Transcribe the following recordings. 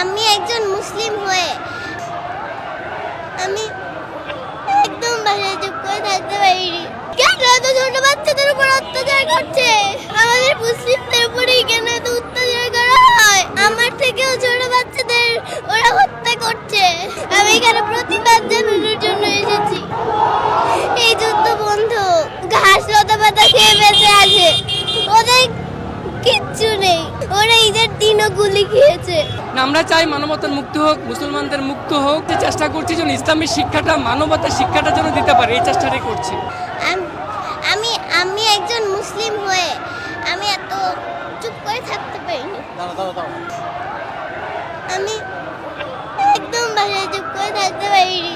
আমি একজন মুসলিম হয়ে আমি একদম বাসায় চুপ করে থাকতে পারিনি। কেন এত ছোট বাচ্চাদের উপর অত্যাচার করছে? আমাদের মুসলিমদের উপরেই কেন এত অত্যাচার করা হয়? আমার থেকেও ছোট বাচ্চাদের ওরা হত্যা করছে। আমি এখানে প্রতিবাদ জানানোর জন্য এসেছি। এই যুদ্ধ বন্ধ। ঘাস লতা পাতা খেয়ে বেঁচে আছে, ওদের কিচ্ছু নেই। ওরা ঈদের দিনও গুলি খেয়েছে। আমরা চাই মানবতার মুক্তি হোক, মুসলমানদের মুক্ত হোক। যে চেষ্টা করছি যেন ইসলামের শিক্ষাটা, মানবতার শিক্ষাটা যেন দিতে পারে, এই চেষ্টাটাই করছি। আমি আমি একজন মুসলিম হয়ে আমি এত চুপ করে থাকতে পারিনি। আমি একদম বাসায় চুপ করে থাকতে পারিনি।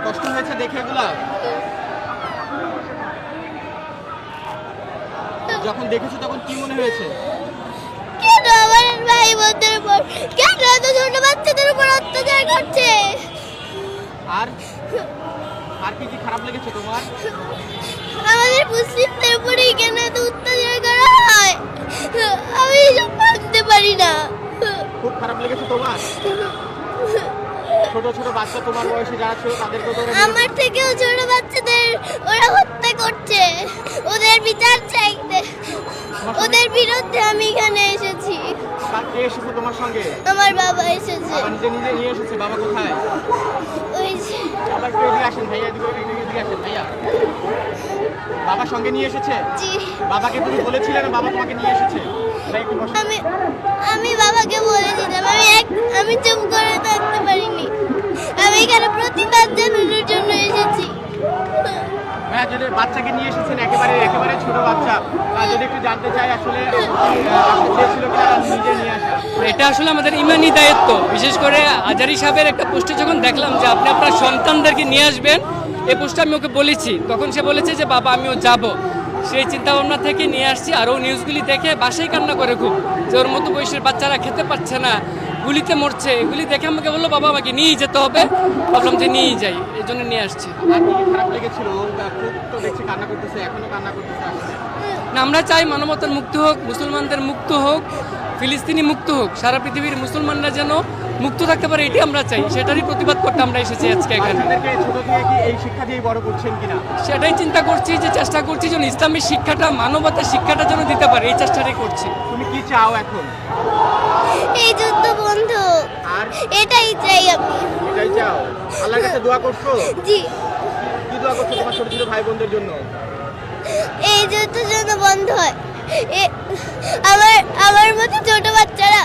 কষ্ট হয়েছে দেখে এগুলা? যখন দেখেছো তখন কি মনে হয়েছে? কেন আমার ভাই বোনদের উপর, কেন এত ছোট বাচ্চাদের উপর অত্যাচার করছে? আর আর কি কি খারাপ লেগেছে তোমার? আমাদের মুসলিমদের উপরেই কেন এত অত্যাচার করা হয়? আমি এসব মানতে পারি না। খুব খারাপ লেগেছে তোমার? ছোট ছোট বাচ্চা তোমার বয়সে যারা ছিল তাদেরকে তো আমার থেকেও ছোট বাচ্চাদের ওরা হত্যা করছে। ওদের বিচার চাইতে, ওদের বিরুদ্ধে আমি এখানে এসেছি। কে এসেছে তোমার সঙ্গে? আমার বাবা এসেছে। বাবা নিজে নিজে নিয়ে এসেছে? বাবা কোথায়? ওই যে বাবা একটু এদিকে আসেন ভাইয়া, এদিকে আসেন ভাইয়া। বাবা সঙ্গে নিয়ে এসেছে? জি। বাবাকে তুমি বলেছিলে না বাবা তোমাকে নিয়ে এসেছে? ভাই একটু বসো। আমি বাবাকে বলেছিলাম। আমি চুপ করে থাকতে পারিনি। আমি এখানে প্রতিবাদ জানানোর জন্য এসেছি। হ্যাঁ, যদি বাচ্চাকে নিয়ে এসেছেন, একেবারে ছোট বাচ্চা, যদি একটু জানতে চাই আসলে চেয়েছিল কিনা নিজে নিয়ে আসা? এটা আসলে আমাদের ইমানি দায়িত্ব। বিশেষ করে আজারি সাহেবের একটা পোস্টে যখন দেখলাম যে আপনি আপনার সন্তানদেরকে নিয়ে আসবেন, এই পোস্টটা আমি ওকে বলেছি, তখন সে বলেছে যে বাবা আমিও যাব। সেই চিন্তা ভাবনা থেকে নিয়ে আসছি। আর ও নিউজগুলি দেখে বাসায় কান্না করে খুব, যে ওর মতো বয়সের বাচ্চারা খেতে পাচ্ছে না, গুলিতে মরছে। এগুলি দেখে আমাকে বললো বাবা আমাকে নিয়েই যেতে হবে। ভাবলাম যে নিয়েই যাই, এই জন্য নিয়ে আসছি। আর কি কি খারাপ লেগেছিল? খুব তো দেখছি কান্না করতেছে, এখনো কান্না করতেছে আসলে। না, আমরা চাই মানবতার মুক্তি হোক, মুসলমানদের মুক্ত হোক, ফিলিস্তিনি মুক্ত হোক, সারা পৃথিবীর মুসলমানরা যেন মুক্ত থাকতে পারে, এটি আমরা চাই। সেটারই প্রতিবাদ করতে আমরা এসেছি আজকে এখানে। বাচ্চাদেরকে ছোট থেকে কি এই শিক্ষা দিয়ে বড় করছেন কিনা? সেটাই চিন্তা করছি, যে চেষ্টা করছি যেন ইসলামের শিক্ষাটা, মানবতার শিক্ষাটা যেন দিতে পারে, এই চেষ্টাটাই করছি। তুমি কি চাও এখন? এই যুদ্ধ বন্ধ। আর এটাই চাই আমি। এটাই চাও? আল্লাহর কাছে দোয়া করছো? জি। কি দোয়া করছো তোমার ছোট ছোট ভাই বোনদের জন্য? এই যুদ্ধ যেন বন্ধ হয়। আমার মতো ছোট বাচ্চারা